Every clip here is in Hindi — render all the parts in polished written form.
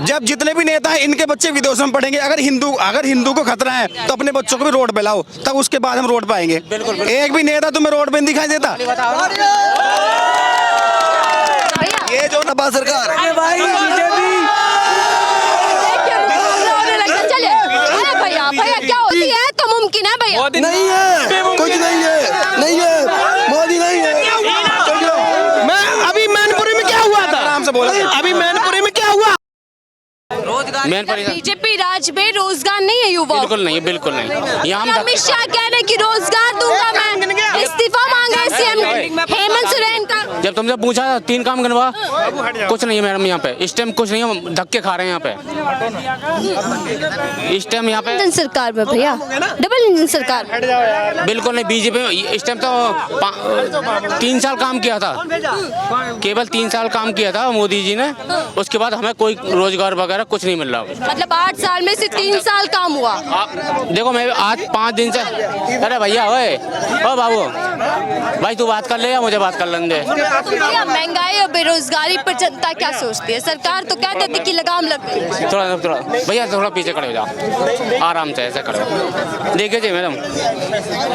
जब जितने भी नेता हैं इनके बच्चे विदेशों में पढ़ेंगे। अगर हिंदू को खतरा है तो अपने बच्चों को भी रोड पे लाओ, तब उसके बाद हम रोड पे आएंगे। एक भी नेता तुम्हें रोड पे नहीं दिखाई देता। ये जो नवाज सरकार है भाई, भैया क्या होती है तो मुमकिन है भैया? नहीं है, कुछ नहीं है, नहीं है, मोदी नहीं है। मैं अभी मैनपुरी में क्या हुआ था, आराम से बोला, अभी मैनपुरी में क्या हुआ? बीजेपी राज में रोजगार नहीं है युवा? बिल्कुल नहीं, बिल्कुल नहीं। यहाँ अमित शाह कह रहे कि रोजगार दूंगा मैं, इस्तीफा मांग रहे सीएम हेमंत सोरेन का। जब तुमसे पूछा 3 काम गिनवा, कुछ नहीं है मैडम यहाँ पे इस टाइम, कुछ नहीं है, धक्के खा रहे हैं यहाँ पे इस टाइम यहाँ पे। इंजन सरकार में भैया, डबल इंजन सरकार। बिल्कुल नहीं, बीजेपी इस टाइम तो 3 साल काम किया था, केवल 3 साल काम किया था मोदी जी ने। उसके बाद हमें कोई रोजगार वगैरह कुछ नहीं मिल रहा। मतलब 8 साल में से 3 साल काम हुआ। देखो मैं आज 5 दिन से, अरे भैया ओए ओ बाबू भाई तू बात कर ले या मुझे बात कर लेने दे। तो भैया महंगाई और बेरोजगारी पर जनता क्या सोचती है? सरकार तो कहती है कि लगाम लग गई। थोड़ा भैया थोड़ा पीछे खड़े हो जाओ, आराम से ऐसे खड़े हो। देखिए जी मैडम,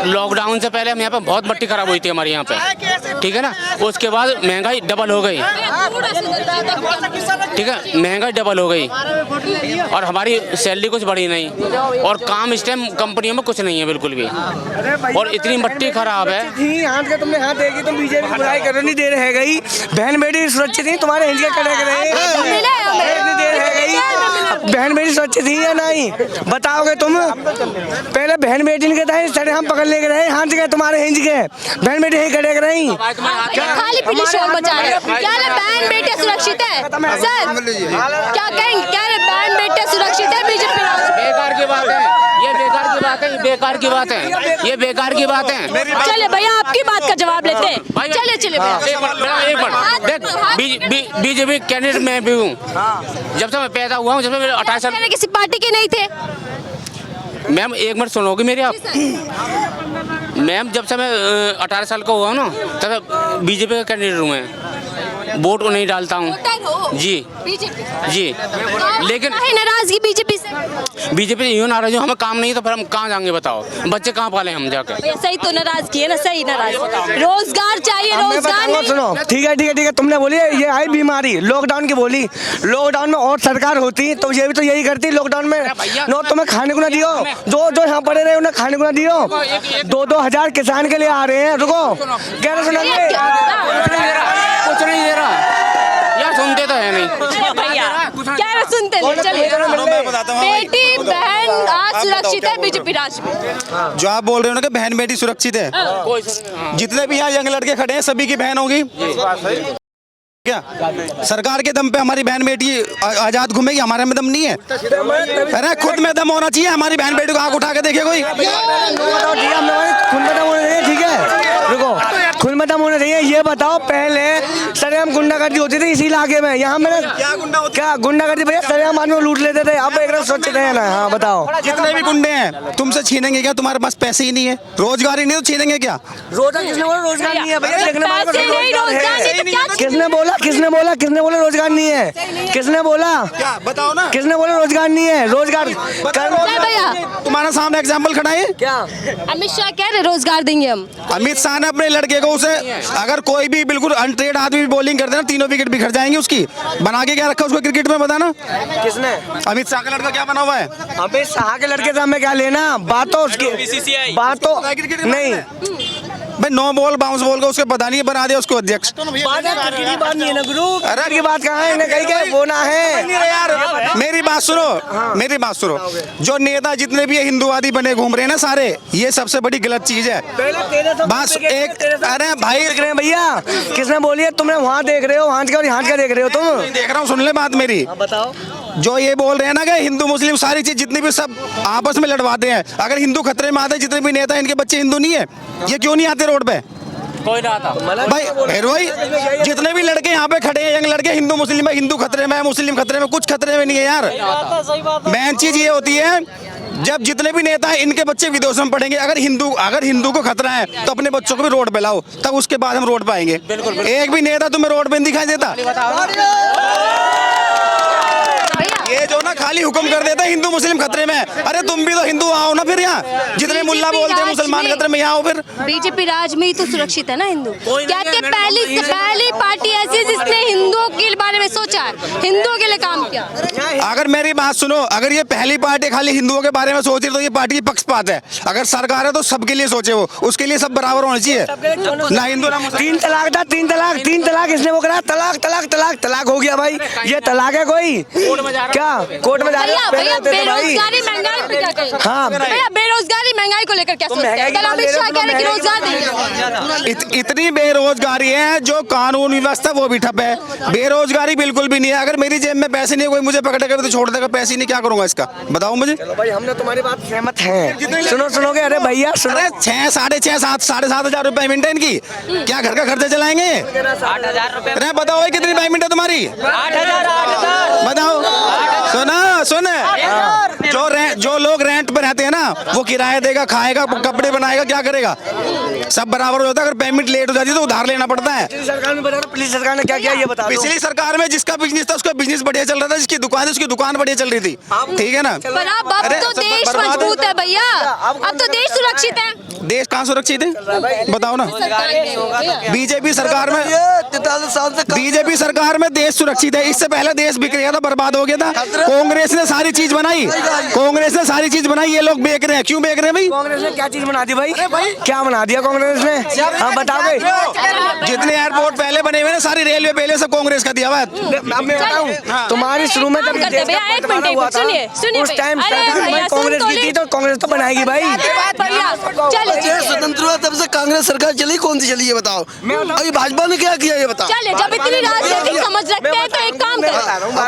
लॉकडाउन से पहले हम यहाँ पे बहुत मट्टी खराब हुई थी हमारे यहाँ पे, ठीक है ना। उसके बाद महंगाई डबल हो गई, ठीक है, महंगाई डबल हो गई और हमारी सैलरी कुछ बढ़ी नहीं, और काम इस टाइम कंपनियों में कुछ नहीं है बिल्कुल भी, और इतनी मट्टी खराब है। हाथ का तुमने हाथ देगी, तुम बीजेपी की बुराई कर नहीं दे रहे गई। बहन बेटी सुरक्षित थी, तुम्हारे हिंदी खड़े रहे, बहन बेटी सुरक्षित थी या नहीं बताओगे तुम? पहले बहन बेटी के थे सड़े हम पकड़ लेके रहे, हाथ गए तुम्हारे हिंज के, बहन बेटी यही खड़े रही। खाली पीली शोर मचा रहे। क्या बहन बेटे सुरक्षित है सर? क्या कहेंगे? क्या बहन बेटे सुरक्षित है? बीजेपी बेकार की बात है ये, बेकार की बात है, ये बेकार की बात है, ये बेकार की बात है। चले भैया आपकी बात का जवाब लेते हैं। चले चले एक मिनट देख, बीजेपी कैंडिडेट मैं भी हूँ, जब से मैं पैदा हुआ हूँ, जब से मेरे 18 साल। किसी पार्टी के नहीं थे मैम, 1 मिनट सुनोगी मेरी आप? मैम जब से मैं 18 साल का हुआ ना, तब बीजेपी का कैंडिडेट हूँ मैं, वोट नहीं डालता हूँ जी जी। लेकिन नाराजगी बीजेपी से? बीजेपी यूँ नाराज हो, हमें काम नहीं तो फिर हम कहाँ जाएंगे बताओ? बच्चे कहाँ पाले हम जाके? सही तो नाराजगी है ना, सही नाराज। रोजगार चाहिए, रोजगार नहीं। सुनो ठीक है ठीक है ठीक है, तुमने बोली ये आई बीमारी लॉकडाउन की बोली, लॉकडाउन में और सरकार होती तो ये भी तो यही करती। लॉकडाउन में नो तुम्हें खाने को ना दियो, जो यहाँ पड़े रहे उन्हें खाने को ना दियो। 2-2 हजार किसान के लिए आ रहे हैं, रुको कह रहे सुना कुछ नहीं दे रहा यार, सुनते तो है नहीं भैया, क्या सुनते नहीं। चलिए बेटी बहन आज सुरक्षित है बीजेपी राज में? जो आप बोल रहे हो ना कि बहन बेटी सुरक्षित है, जितने भी यहाँ यंग लड़के खड़े हैं सभी की बहन होगी क्या? सरकार के दम पे हमारी बहन बेटी आजाद घूमेगी, हमारे में दम नहीं है? अरे खुद में दम होना चाहिए। हमारी बहन बेटी को आंख उठा के देखे कोई? खुद में दम होना चाहिए, ठीक है रुको, खुद में दम होना चाहिए। ये बताओ पहले सरेआम गुंडागर्दी होती थी इसी इलाके में, यहाँ मैंने क्या गुंडागर्दी भैया सरेआम आदमी लूट लेते थे, अब एकदम सोचते हैं ना। हाँ बताओ, जितने भी गुंडे हैं तुमसे छीनेंगे क्या? तुम्हारे पास पैसे ही नहीं है, रोजगार ही नहीं तो छीनेंगे क्या? रोजगार किसने बोला? रोजगार नहीं है भैया, किसने बोला? किसने बोला रोजगार नहीं है? किसने बोला? क्या बताओ ना, किसने बोला रोजगार नहीं है? रोजगार भैया तुम्हारा सामने एग्जाम्पल खड़ा है क्या? अमित शाह कह रहे रोजगार देंगे हम। अमित शाह ने अपने लड़के को, उसे अगर कोई भी बिल्कुल अनट्रेड आदमी बॉलिंग कर देना 3 विकेट बिखर जाएंगी उसकी। बना के क्या रखा उसको क्रिकेट में बताना? किसने? अमित शाह का लड़का क्या बना हुआ है? अमित शाह के लड़के से हमें क्या लेना? बातों उसकी बातों नहीं भाई, 9 बॉल बाउंस बॉल का उसको पता नहीं, बना दिया उसको अध्यक्ष। बात नहीं है ना गुरु, अरे की बात कहाँ है? इन्हें कहीं के वो ना है यार। मेरी बात सुनो, मेरी बात सुनो, जो नेता जितने भी हिंदूवादी बने घूम रहे हैं ना सारे, ये सबसे बड़ी गलत चीज है। बस एक, अरे भाई देख रहे हैं भैया, किसने बोली है? तुमने वहाँ देख रहे हो, हाथ का देख रहे हो तुम? देख रहा हूँ, सुन ले बात मेरी। बताओ, जो ये बोल रहे हैं ना कि हिंदू मुस्लिम सारी चीज जितनी भी सब आपस में लड़वाते हैं, अगर हिंदू खतरे में आते हैं, जितने भी नेता इनके बच्चे हिंदू नहीं है, ये क्यों नहीं आते रोड पे? कोई ना आता भाई भाई, जितने भी लड़के यहाँ पे खड़े हैं यंग लड़के, हिंदू मुस्लिम है, हिंदू खतरे में है, मुस्लिम खतरे में, कुछ खतरे में नहीं है यार। मेन चीज ये होती है, जब जितने भी नेता हैं इनके बच्चे विदेशों में पढ़ेंगे। अगर हिंदू को खतरा है तो अपने बच्चों को भी रोड पे लाओ, तब उसके बाद हम रोड पे आएंगे। एक भी नेता तुम्हें रोड पे नहीं दिखाई देता। हुक्म कर देते हैं हिंदू मुस्लिम खतरे में। अरे तुम भी तो हिंदू आओ ना फिर यहाँ, जितने मुल्ला बोलते हैं मुसलमान खतरे में, यहाँ आओ फिर। बीजेपी राज में ही तो सुरक्षित है ना हिंदू। कहते हैं पहली पार्टी ऐसी है जिसने हिंदुओं के बारे में सोचा है, हिंदुओं के लिए काम किया। अगर मेरी बात सुनो, अगर ये पहली पार्टी खाली हिंदुओं के बारे में सोच रही तो ये पार्टी पक्षपात है। अगर सरकार है तो सबके लिए सोचे, वो उसके लिए सब बराबर होना चाहिए, ना हिंदू ना मुसलमान। 3 तलाक था, 3 तलाक इसने वो करा, तलाक हो गया भाई। ये तलाक है कोई क्या? कोर्ट में जा रहे हैं भैया बेरोजगारी महंगाई पे क्या कहें? हाँ भैया बेरोजगारी महंगाई को लेकर क्या सोचते हैं? कल अमित शाह कह रहे हैं कि रोजगार देंगे। इतनी बेरोजगारी है, जो कानून व्यवस्था वो भी ठप है, बेरोजगारी बिल्कुल भी नहीं है। अगर मेरी जेब में पैसे नहीं, कोई मुझे पकड़ेगा तो छोड़ देगा, पैसे नहीं, क्या करूंगा इसका बताओ मुझे। भाई हमने तुम्हारी बात सहमत है। सुनोगे? अरे भैया सुनो, 6, 6.5, 7, 7,500 रुपए पेमेंट है इनकी, क्या घर का खर्चा चलाएंगे? 8,000 रुपए। अरे बताओ भाई कितनी पेमेंट है तुम्हारी? 8,000 बताओ। सुन जो लोग रेंट पर रहते हैं ना, वो किराया देगा, खाएगा, कपड़े बनाएगा, क्या करेगा? सब बराबर हो जाता है। अगर पेमेंट लेट हो जाती है तो उधार लेना पड़ता है। पिछली सरकार ने क्या किया ये बता दो। पिछली सरकार में जिसका बिजनेस था उसका बिजनेस बढ़िया चल रहा था, जिसकी दुकान है उसकी दुकान बढ़िया चल रही थी, ठीक है ना? पर अब तो देश मजबूत है भैया, अब तो देश सुरक्षित है। देश कहाँ सुरक्षित है बताओ ना? बीजेपी सरकार में, 43 साल से बीजेपी सरकार में देश सुरक्षित है। इससे पहले देश बिक गया था, बर्बाद हो गया था। कांग्रेस ने सारी चीज बनाई, ये लोग बेच रहे हैं। क्यों बेच रहे हैं भाई? कांग्रेस ने क्या चीज बना दी भाई? क्या बना दिया कांग्रेस ने? हाँ बताओ भाई। जितने एयरपोर्ट पहले बने हुए ना, सारी रेलवे पहले से कांग्रेस का दिया हुआ है। अब मैं बताऊं तुम्हारी शुरू में जब भैया एक मिनट सुनिए उस टाइम कांग्रेस की थी, तो कांग्रेस तो बनाएगी भाई। चलिए स्वतंत्र हुआ तब से कांग्रेस सरकार चली, कौन सी चली ये बताओ? अभी भाजपा ने क्या किया ये बताओ? चलिए, जब इतनी राजनीतिक समझ रखते हैं तो एक काम करें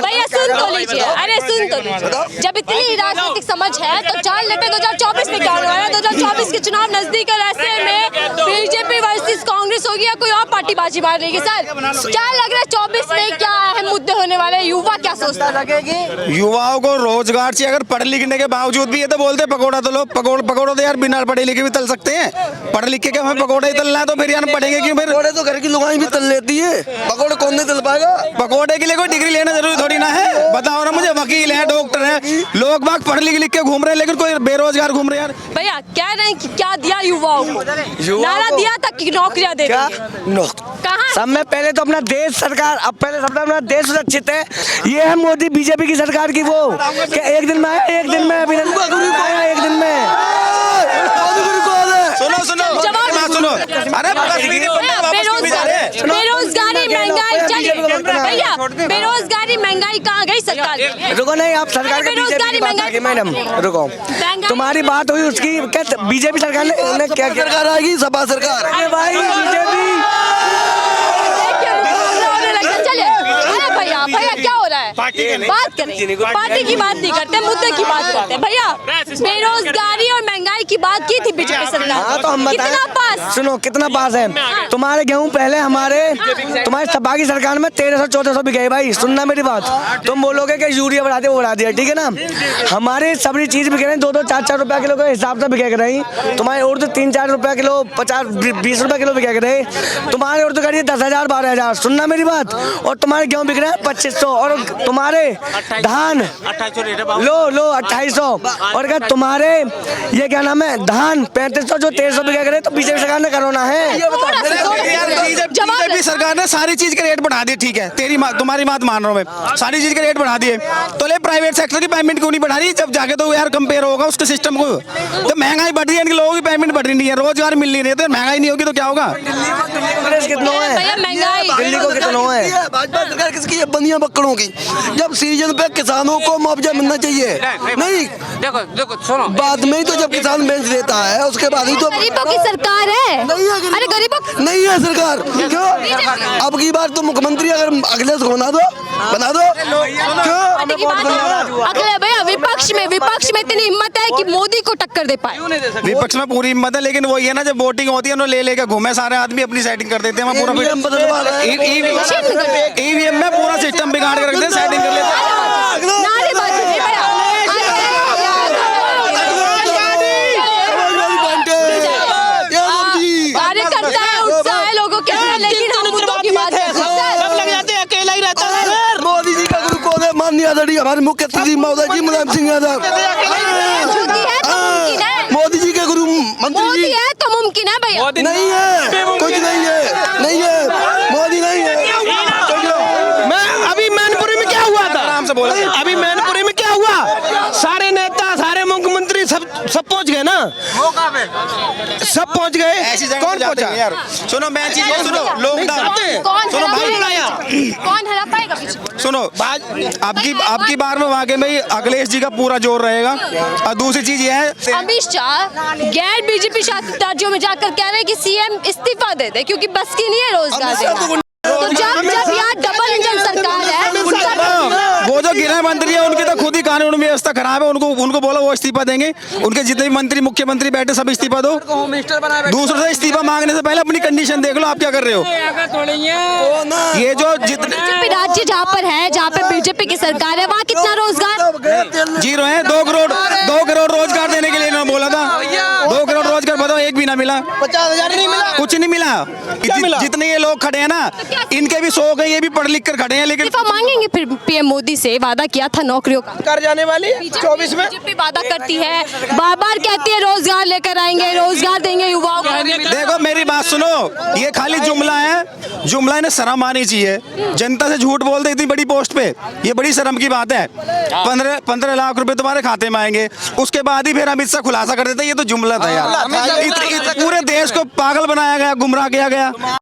भैया, सुन तो लीजिए। अरे सुन तो लीजिए, जब इतनी राजनीतिक समझ है तो जान लेते 2024 में क्या होगा। 2024 के चुनाव नजदीक है, ऐसे में बीजेपी वर्सेस कांग्रेस होगी या कोई और पार्टी बाजी मार लेगी? सर क्या लग रहा है 24 में क्या अहम मुद्दे होने वाले हैं? युवा क्या सोचता लगेगी? युवाओं को रोजगार चाहिए। अगर पढ़ लिखने के बावजूद भी ये तो बोलते पकौड़ा तो लो, पकौड़ा तो यार बिना पढ़े लिखे भी तल सकते हैं। पढ़ लिख के हमें पकौड़ा ही तलना है तो फिर यार पढ़ेंगे क्यों? फिर पकौड़े तो घर की लुगाई भी तल लेती है, पकौड़े कौन नहीं तल पाएगा? पकौड़े के लिए कोई डिग्री लेना जरूरी थोड़ी ना है। बताओ ना मुझे, वकील है, डॉक्टर है, लोग बाग पढ़ लिख के घूम रहे हैं, लेकिन कोई बेरोजगार घूम रहे हैं। यार भैया कह रहे हैं कि क्या दिया युवाओं को? नारा दिया था कि नौकरियां दे देंगे। कहाँ? सब में पहले तो अपना देश सरकार, अब पहले सबसे अपना देश सुरक्षित है। ये है मोदी बीजेपी की सरकार की वो कि एक दिन में आया, एक दिन में आया, एक दिन में। सुनो अरे बेरोजगारी महंगाई, चलिए भैया बेरोजगारी महंगाई कहाँ गई सरकार की? रुको नहीं, आप सरकार के बीजेपी की बात आगे मैडम रुको, तुम्हारी बात हुई उसकी क्या बीजेपी सरकार ने क्या किया? सरकार आएगी, सपा सरकार। अरे भाई बीजेपी भैया क्या हो रहा है? बात करें, पार्टी की बात नहीं करते, मुद्दे की बात करते हैं। भैया बेरोजगारी और महंगाई की बात की थी बीजेपी सरकार। हाँ तो हम बताएं, कितना पास? सुनो कितना पास है तुम्हारे गेहूं? पहले तुम्हारे सपा की सरकार में 1300-1400 बिके भाई। सुनना मेरी बात, तुम बोलोगे कि यूरिया बढ़ा दे, वो बढ़ा दिया, ठीक है ना? हमारे सभी चीज बिके रहे 2-2, 4-4 रुपया किलो के हिसाब से बिके रही। तुम्हारे उर्द 3-4 रुपया किलो, 50-20 रुपया किलो बिके रहे। तुम्हारे उर्द करिए 10,000 12,000। सुनना मेरी बात, और तुम्हारे गेहूं बिक रहे हैं 2500, और तुम्हारे धान लो 2800, और क्या तुम्हारे ये क्या नाम है धान 3500, जो 1300 बिका करे। तो बीजेपी सरकार ने करना है। बीजेपी सरकार ने सारी चीज के रेट बढ़ा दिए, ठीक है, तुम्हारी बात मान रहा हूँ मैं, सारी चीज के रेट बढ़ा दिए, तो ले प्राइवेट सेक्टर की पेमेंट क्यों नहीं बढ़ा रही? जब जाके तो यार कंपेयर होगा उसके सिस्टम को, तो महंगाई बढ़ रही है, लोगों की पेमेंट बढ़ रही है, रोजगार मिल नहीं रहे, तो महंगाई नहीं होगी तो क्या होगा? कितना है दिल्ली को, कितना है? भाजपा सरकार किसकी है? बनिया बकरों की। जब सीजन पे किसानों को मुआवजा मिलना चाहिए, नहीं देखो सुनो, बाद में ही तो जब किसान बेच देता है उसके बाद ही तो। गरीबों की सरकार है। अरे गरीबों नहीं है सरकार, क्यों? अब की बार तो मुख्यमंत्री अगर अगले से बना दो क्यों? अगले भैया विपक्ष में इतनी हिम्मत है कि मोदी को टक्कर दे पाए? विपक्ष में पूरी हिम्मत है, लेकिन वही है ना, जब वोटिंग होती है उन्हें ले लेकर घूमे सारे आदमी, अपनी सेटिंग कर देते हैं। पूरा ईवीएम में पूरा सिस्टम बिगाड़ के रखते हैं, सेटिंग कर लेते हैं। कार्यकर्ता है, उत्साह है लोगों के अंदर, लेकिन हम मुद्दों की बात करते हैं। सब लग जाते हैं, अकेला ही रहता है। मोदी जी का गुरु कौन है? माननीय धड़ाधड़ी हमारे मुख्य सचिव महोदय जी मुलायम सिंह यादव, मोदी है तो मुमकिन है, मोदी जी के गुरु मंत्री मोदी जी है तो मुमकिन है भैया। नहीं है, कुछ नहीं है, नहीं है, मोदी नहीं है। मैं अभी मैनपुरी में क्या हुआ था? आराम से बोलो। अभी मैनपुरी में क्या हुआ? सारे नेता, सारे मुख्यमंत्री सब पहुंच गए ना, सब पहुंच गए। ऐसी जगह कौन पे जाते पहुंचा? हैं यार? सुनो मैं चीज सुनो, लॉकडाउन कौन सुनो हरा भाई, पाएगा? कौन हरा पाएगा पीछे? सुनो आपकी बार में वाकई में अखिलेश जी का पूरा जोर रहेगा। और दूसरी चीज ये है, अमित शाह गैर बीजेपी शासित राज्यों में जाकर कह रहे हैं कि सीएम इस्तीफा दे दे क्योंकि बस की नहीं है रोजगार देना। तो जब यहाँ डबल इंजन सरकार है, वो जो गृह मंत्री है उनकी तो खुद ही कानून व्यवस्था खराब है। उनको बोलो वो इस्तीफा देंगे। उनके जितने भी मंत्री मुख्यमंत्री बैठे सब इस्तीफा दो। दूसरों से इस्तीफा मांगने से पहले अपनी कंडीशन देख लो, आप क्या कर रहे हो। ये जो जितने बीजेपी राज्य जहाँ पर है, जहाँ पे बीजेपी की सरकार है, वहाँ कितना रोजगार? जीरो है। 2 करोड़ रोजगार देने के लिए इन्होंने बोला था। 2 करोड़ रोजगार बताओ, एक भी ना मिला। 50,000 नहीं मिला, कुछ नहीं मिला। जितने ये लोग खड़े हैं ना, इनके भी 100 गए, ये भी पढ़ लिख कर खड़े हैं, लेकिन इस्तीफा मांगेंगे फिर पीएम मोदी से? वादा किया था नौकरियों का, कर जाने वाली 24 में। बीजेपी वादा करती है, बार बार कहती है रोजगार लेकर आएंगे, रोजगार देंगे युवाओं को। देखो मेरी बात सुनो, ये खाली जुमला है। जुमला इन्हें शर्म आनी चाहिए। जनता से झूठ बोलते इतनी बड़ी पोस्ट पे, ये बड़ी शर्म की बात है। 15 लाख रुपए तुम्हारे खाते में आएंगे, उसके बाद ही फिर अमित शाह खुलासा कर देते। ये तो जुमला था यार। पूरे देश को पागल बनाया गया, गुमराह किया गया।